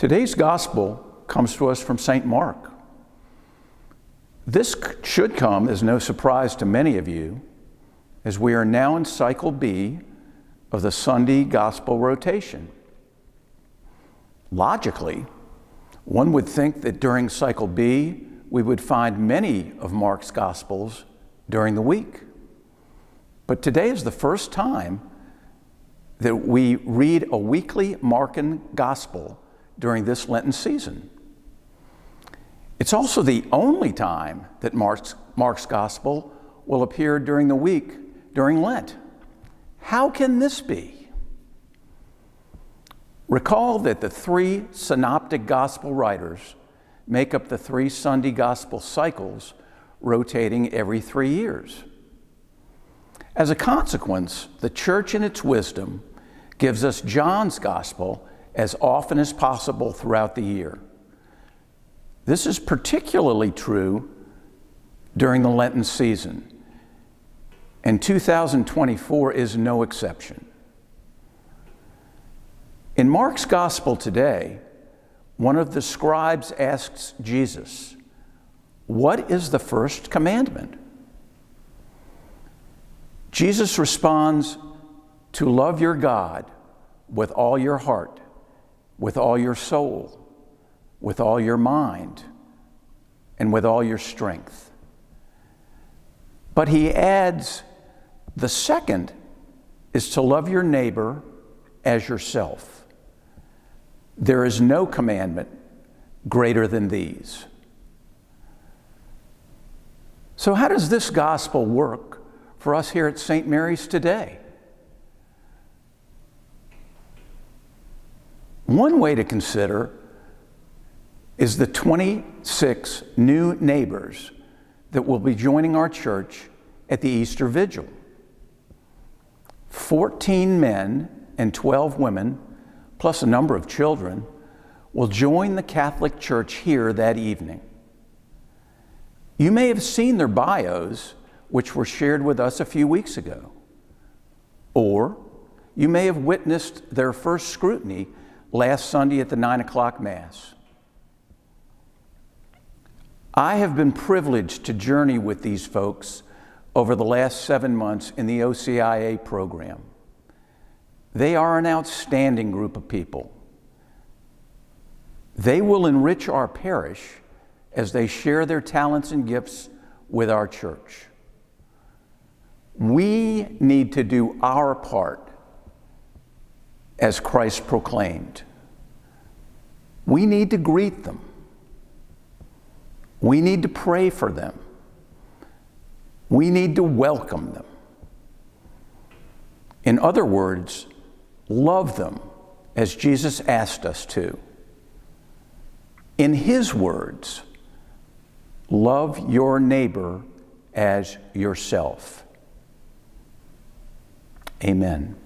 Today's gospel comes to us from St. Mark. This should come as no surprise to many of you, as we are now in cycle B of the Sunday gospel rotation. Logically, one would think that during cycle B, we would find many of Mark's gospels during the week. But today is the first time that we read a weekly Markan gospel during this Lenten season. It's also the only time that Mark's gospel will appear during the week during Lent. How can this be? Recall that the three synoptic gospel writers make up the three Sunday gospel cycles, rotating every 3 years. As a consequence, the church in its wisdom gives us John's gospel as often as possible throughout the year. This is particularly true during the Lenten season, and 2024 is no exception. In Mark's gospel today, one of the scribes asks Jesus, "What is the first commandment?" Jesus responds, "To love your God with all your heart, with all your soul, with all your mind, and with all your strength." But he adds, the second is to love your neighbor as yourself. There is no commandment greater than these. So how does this gospel work for us here at St. Mary's today? One way to consider is the 26 new neighbors that will be joining our church at the Easter Vigil. 14 men and 12 women, plus a number of children, will join the Catholic Church here that evening. You may have seen their bios, which were shared with us a few weeks ago. Or you may have witnessed their first scrutiny last Sunday at the 9 o'clock Mass. I have been privileged to journey with these folks over the last 7 months in the OCIA program. They are an outstanding group of people. They will enrich our parish as they share their talents and gifts with our church. We need to do our part as Christ proclaimed. We need to greet them. We need to pray for them. We need to welcome them. In other words, love them as Jesus asked us to. In his words, love your neighbor as yourself. Amen.